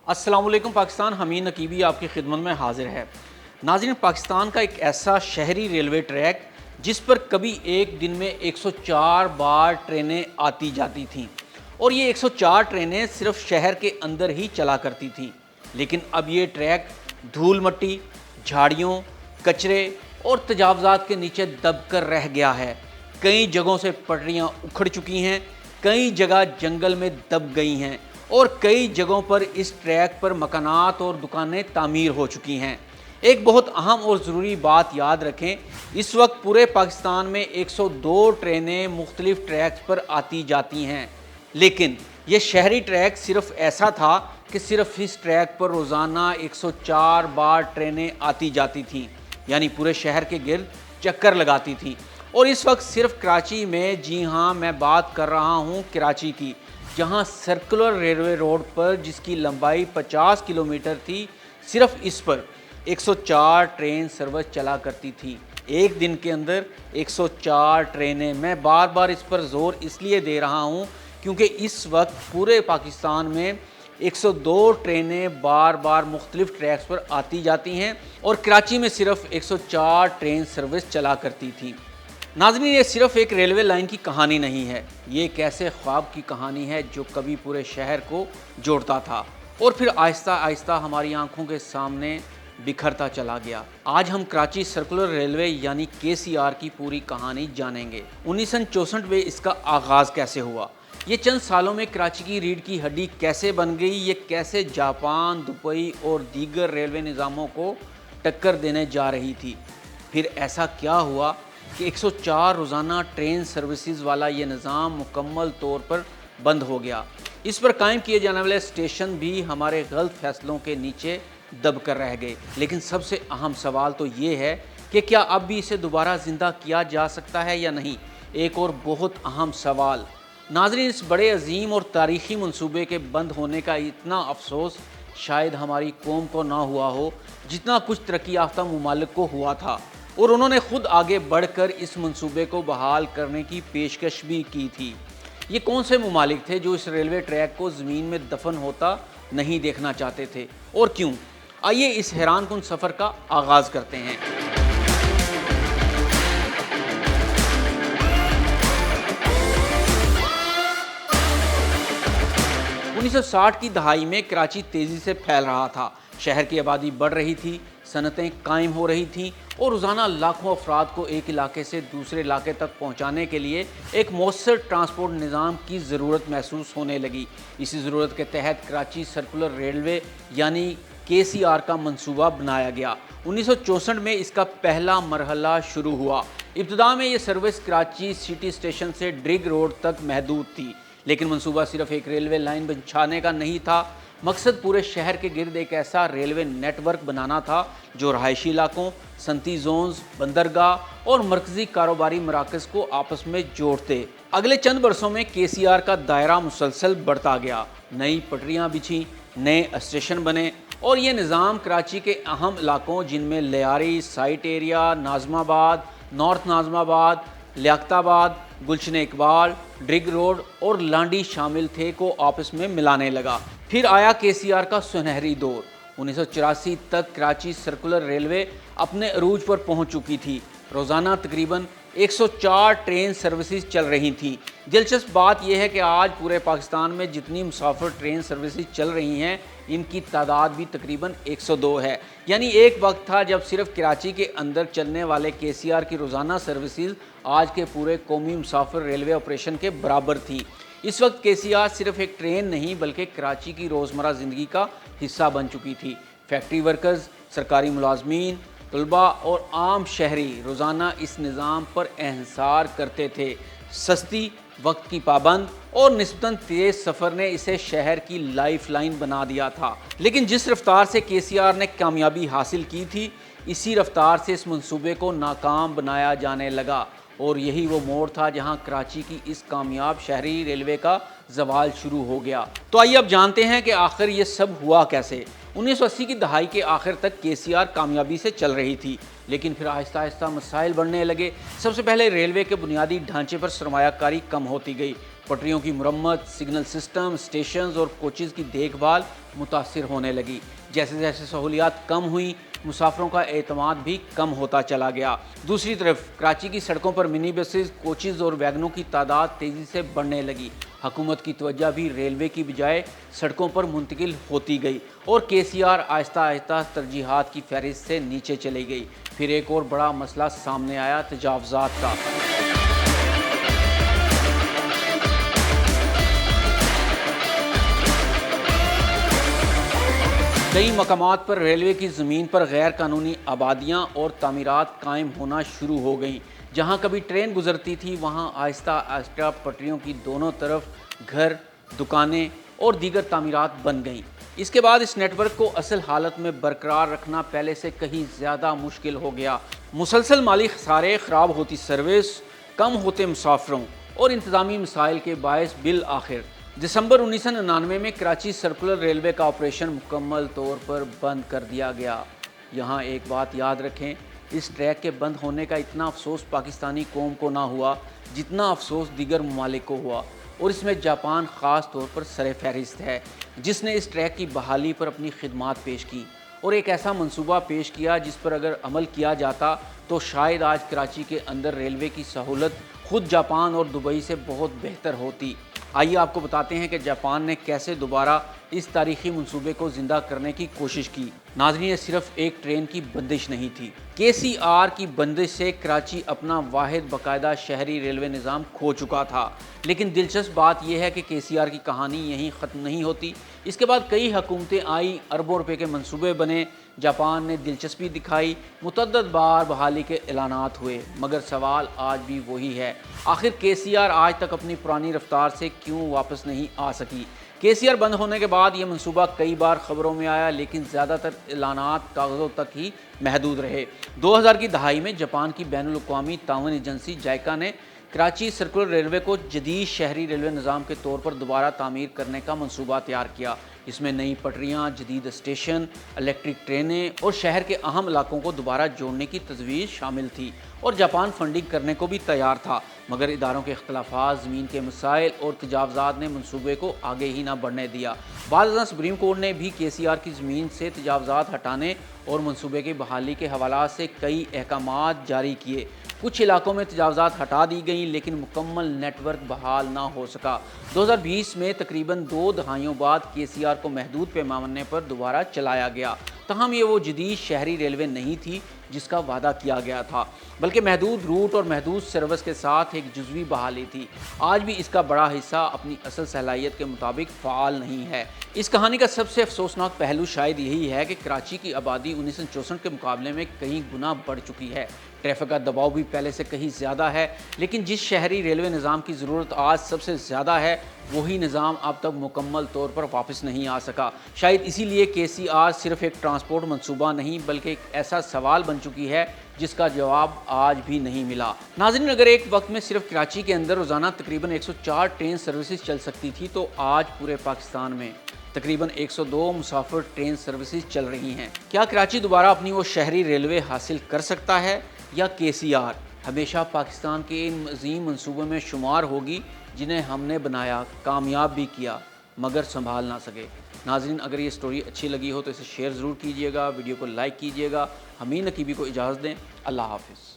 السلام علیکم پاکستان، حمید نقیبی آپ کی خدمت میں حاضر ہے۔ ناظرین، پاکستان کا ایک ایسا شہری ریلوے ٹریک جس پر کبھی ایک دن میں 104 بار ٹرینیں آتی جاتی تھیں، اور یہ 104 ٹرینیں صرف شہر کے اندر ہی چلا کرتی تھیں۔ لیکن اب یہ ٹریک دھول مٹی، جھاڑیوں، کچرے اور تجاوزات کے نیچے دب کر رہ گیا ہے۔ کئی جگہوں سے پٹریاں اکھڑ چکی ہیں، کئی جگہ جنگل میں دب گئی ہیں، اور کئی جگہوں پر اس ٹریک پر مکانات اور دکانیں تعمیر ہو چکی ہیں۔ ایک بہت اہم اور ضروری بات یاد رکھیں، اس وقت پورے پاکستان میں 102 ٹرینیں مختلف ٹریکس پر آتی جاتی ہیں، لیکن یہ شہری ٹریک صرف ایسا تھا کہ صرف اس ٹریک پر روزانہ 104 بار ٹرینیں آتی جاتی تھیں، یعنی پورے شہر کے گرد چکر لگاتی تھیں۔ اور اس وقت صرف کراچی میں، جی ہاں میں بات کر رہا ہوں کراچی کی، جہاں سرکولر ریلوے روڈ پر جس کی لمبائی 50 کلومیٹر تھی، صرف اس پر 104 ٹرین سروس چلا کرتی تھی۔ ایک دن کے اندر 104 ٹرینیں۔ میں بار بار اس پر زور اس لیے دے رہا ہوں کیونکہ اس وقت پورے پاکستان میں 102 ٹرینیں بار بار مختلف ٹریکس پر آتی جاتی ہیں، اور کراچی میں صرف 104 ٹرین سروس چلا کرتی تھی۔ ناظرین، یہ صرف ایک ریلوے لائن کی کہانی نہیں ہے، یہ ایک ایسے خواب کی کہانی ہے جو کبھی پورے شہر کو جوڑتا تھا اور پھر آہستہ آہستہ ہماری آنکھوں کے سامنے بکھرتا چلا گیا۔ آج ہم کراچی سرکولر ریلوے یعنی KCR کی پوری کہانی جانیں گے۔ 1964 میں اس کا آغاز کیسے ہوا، یہ چند سالوں میں کراچی کی ریڑھ کی ہڈی کیسے بن گئی، یہ کیسے جاپان، دبئی اور دیگر ریلوے نظاموں کو ٹکر دینے جا رہی تھی، پھر ایسا کیا ہوا کہ 104 روزانہ ٹرین سروسز والا یہ نظام مکمل طور پر بند ہو گیا۔ اس پر قائم کیے جانے والے اسٹیشن بھی ہمارے غلط فیصلوں کے نیچے دب کر رہ گئے۔ لیکن سب سے اہم سوال تو یہ ہے کہ کیا اب بھی اسے دوبارہ زندہ کیا جا سکتا ہے یا نہیں؟ ایک اور بہت اہم سوال۔ ناظرین، اس بڑے عظیم اور تاریخی منصوبے کے بند ہونے کا اتنا افسوس شاید ہماری قوم کو نہ ہوا ہو جتنا کچھ ترقی یافتہ ممالک کو ہوا تھا، اور انہوں نے خود آگے بڑھ کر اس منصوبے کو بحال کرنے کی پیشکش بھی کی تھی۔ یہ کون سے ممالک تھے جو اس ریلوے ٹریک کو زمین میں دفن ہوتا نہیں دیکھنا چاہتے تھے، اور کیوں؟ آئیے اس حیران کن سفر کا آغاز کرتے ہیں۔ 1960 کی دہائی میں کراچی تیزی سے پھیل رہا تھا، شہر کی آبادی بڑھ رہی تھی، صنعتیں قائم ہو رہی تھیں، اور روزانہ لاکھوں افراد کو ایک علاقے سے دوسرے علاقے تک پہنچانے کے لیے ایک مؤثر ٹرانسپورٹ نظام کی ضرورت محسوس ہونے لگی۔ اسی ضرورت کے تحت کراچی سرکولر ریلوے یعنی KCR کا منصوبہ بنایا گیا۔ 1964 میں اس کا پہلا مرحلہ شروع ہوا۔ ابتدا میں یہ سروس کراچی سٹی اسٹیشن سے ڈرگ روڈ تک محدود تھی، لیکن منصوبہ صرف ایک ریلوے لائن بچھانے کا نہیں تھا، مقصد پورے شہر کے گرد ایک ایسا ریلوے نیٹ ورک بنانا تھا جو رہائشی علاقوں، صنعتی زونز، بندرگاہ اور مرکزی کاروباری مراکز کو آپس میں جوڑتے۔ اگلے چند برسوں میں KCR کا دائرہ مسلسل بڑھتا گیا، نئی پٹریاں بچھیں، نئے اسٹیشن بنے، اور یہ نظام کراچی کے اہم علاقوں جن میں لیاری، سائٹ ایریا، ناظم آباد، نارتھ ناظم آباد، لیاقت آباد، گلشن اقبال، ڈرگ روڈ اور لانڈی شامل تھے کو آپس میں ملانے لگا۔ پھر آیا KCR کا سنہری دور۔ 1984 تک کراچی سرکولر ریلوے اپنے عروج پر پہنچ چکی تھی، روزانہ تقریباً 104 ٹرین سروسز چل رہی تھیں۔ دلچسپ بات یہ ہے کہ آج پورے پاکستان میں جتنی مسافر ٹرین سروسز چل رہی ہیں، ان کی تعداد بھی تقریباً 102 ہے۔ یعنی ایک وقت تھا جب صرف کراچی کے اندر چلنے والے KCR کی روزانہ سروسز آج کے پورے قومی مسافر ریلوے آپریشن کے برابر تھیں۔ اس وقت KCR صرف ایک ٹرین نہیں بلکہ کراچی کی روزمرہ زندگی کا حصہ بن چکی تھی۔ فیکٹری ورکرز، سرکاری ملازمین، طلباء اور عام شہری روزانہ اس نظام پر انحصار کرتے تھے۔ سستی، وقت کی پابند اور نسبتاً تیز سفر نے اسے شہر کی لائف لائن بنا دیا تھا۔ لیکن جس رفتار سے KCR نے کامیابی حاصل کی تھی، اسی رفتار سے اس منصوبے کو ناکام بنایا جانے لگا، اور یہی وہ موڑ تھا جہاں کراچی کی اس کامیاب شہری ریلوے کا زوال شروع ہو گیا۔ تو آئیے اب جانتے ہیں کہ آخر یہ سب ہوا کیسے۔ 1980 کی دہائی کے آخر تک KCR کامیابی سے چل رہی تھی، لیکن پھر آہستہ آہستہ مسائل بڑھنے لگے۔ سب سے پہلے ریلوے کے بنیادی ڈھانچے پر سرمایہ کاری کم ہوتی گئی، پٹریوں کی مرمت، سگنل سسٹم، اسٹیشنز اور کوچز کی دیکھ بھال متاثر ہونے لگی۔ جیسے جیسے سہولیات کم ہوئیں، مسافروں کا اعتماد بھی کم ہوتا چلا گیا۔ دوسری طرف کراچی کی سڑکوں پر منی بسز، کوچز اور ویگنوں کی تعداد تیزی سے بڑھنے لگی۔ حکومت کی توجہ بھی ریلوے کی بجائے سڑکوں پر منتقل ہوتی گئی اور KCR آہستہ آہستہ ترجیحات کی فہرست سے نیچے چلی گئی۔ پھر ایک اور بڑا مسئلہ سامنے آیا، تجاوزات کا۔ کئی مقامات پر ریلوے کی زمین پر غیر قانونی آبادیاں اور تعمیرات قائم ہونا شروع ہو گئیں۔ جہاں کبھی ٹرین گزرتی تھی وہاں آہستہ آہستہ پٹریوں کی دونوں طرف گھر، دکانیں اور دیگر تعمیرات بن گئیں۔ اس کے بعد اس نیٹ ورک کو اصل حالت میں برقرار رکھنا پہلے سے کہیں زیادہ مشکل ہو گیا۔ مسلسل مالی خسارے، خراب ہوتی سروس، کم ہوتے مسافروں اور انتظامی مسائل کے باعث بالآخر دسمبر 1999 میں کراچی سرکولر ریلوے کا آپریشن مکمل طور پر بند کر دیا گیا۔ یہاں ایک بات یاد رکھیں، اس ٹریک کے بند ہونے کا اتنا افسوس پاکستانی قوم کو نہ ہوا جتنا افسوس دیگر ممالک کو ہوا، اور اس میں جاپان خاص طور پر سر فہرست ہے، جس نے اس ٹریک کی بحالی پر اپنی خدمات پیش کی اور ایک ایسا منصوبہ پیش کیا جس پر اگر عمل کیا جاتا تو شاید آج کراچی کے اندر ریلوے کی سہولت خود جاپان اور دبئی سے بہت بہتر ہوتی۔ آئیے آپ کو بتاتے ہیں کہ جاپان نے کیسے دوبارہ اس تاریخی منصوبے کو زندہ کرنے کی کوشش کی۔ ناظرین، یہ صرف ایک ٹرین کی بندش نہیں تھی۔ KCR کی بندش سے کراچی اپنا واحد باقاعدہ شہری ریلوے نظام کھو چکا تھا۔ لیکن دلچسپ بات یہ ہے کہ KCR کی کہانی یہیں ختم نہیں ہوتی۔ اس کے بعد کئی حکومتیں آئیں، اربوں روپے کے منصوبے بنے، جاپان نے دلچسپی دکھائی، متعدد بار بحالی کے اعلانات ہوئے، مگر سوال آج بھی وہی ہے، آخر KCR آج تک اپنی پرانی رفتار سے کیوں واپس نہیں آ سکی؟ KCR بند ہونے کے بعد یہ منصوبہ کئی بار خبروں میں آیا، لیکن زیادہ تر اعلانات کاغذوں تک ہی محدود رہے۔ 2000 کی دہائی میں جاپان کی بین الاقوامی تعاون ایجنسی JICA نے کراچی سرکولر ریلوے کو جدید شہری ریلوے نظام کے طور پر دوبارہ تعمیر کرنے کا منصوبہ تیار کیا۔ اس میں نئی پٹریاں، جدید اسٹیشن، الیکٹرک ٹرینیں اور شہر کے اہم علاقوں کو دوبارہ جوڑنے کی تجویز شامل تھی، اور جاپان فنڈنگ کرنے کو بھی تیار تھا، مگر اداروں کے اختلافات، زمین کے مسائل اور تجاوزات نے منصوبے کو آگے ہی نہ بڑھنے دیا۔ بعد ازاں سپریم کورٹ نے بھی KCR کی زمین سے تجاوزات ہٹانے اور منصوبے کی بحالی کے حوالات سے کئی احکامات جاری کیے۔ کچھ علاقوں میں تجاوزات ہٹا دی گئیں، لیکن مکمل نیٹ ورک بحال نہ ہو سکا۔ 2020 میں تقریباً 2 دہائیوں بعد KCR کو محدود پیمانے پر دوبارہ چلایا گیا، تاہم یہ وہ جدید شہری ریلوے نہیں تھی جس کا وعدہ کیا گیا تھا، بلکہ محدود روٹ اور محدود سروس کے ساتھ ایک جزوی بحالی تھی۔ آج بھی اس کا بڑا حصہ اپنی اصل صلاحیت کے مطابق فعال نہیں ہے۔ اس کہانی کا سب سے افسوسناک پہلو شاید یہی ہے کہ کراچی کی آبادی 1964 کے مقابلے میں کئی گنا بڑھ چکی ہے۔ ٹریفک کا دباؤ بھی پہلے سے کہیں زیادہ ہے، لیکن جس شہری ریلوے نظام کی ضرورت آج سب سے زیادہ ہے، وہی نظام اب تک مکمل طور پر واپس نہیں آ سکا۔ شاید اسی لیے KCR صرف ایک ٹرانسپورٹ منصوبہ نہیں بلکہ ایک ایسا سوال بن چکی ہے جس کا جواب آج بھی نہیں ملا۔ ناظرین، اگر ایک وقت میں صرف کراچی کے اندر روزانہ تقریباً 104 ٹرین سروسز چل سکتی تھی، تو آج پورے پاکستان میں تقریباً 102 مسافر ٹرین سروسز چل رہی ہیں۔ کیا کراچی دوبارہ اپنی وہ شہری ریلوے حاصل کر سکتا ہے، یا KCR ہمیشہ پاکستان کے ان عظیم منصوبوں میں شمار ہوگی جنہیں ہم نے بنایا، کامیاب بھی کیا، مگر سنبھال نہ سکے؟ ناظرین، اگر یہ سٹوری اچھی لگی ہو تو اسے شیئر ضرور کیجیے گا، ویڈیو کو لائک کیجیے گا۔ امین نقیبی کو اجازت دیں، اللہ حافظ۔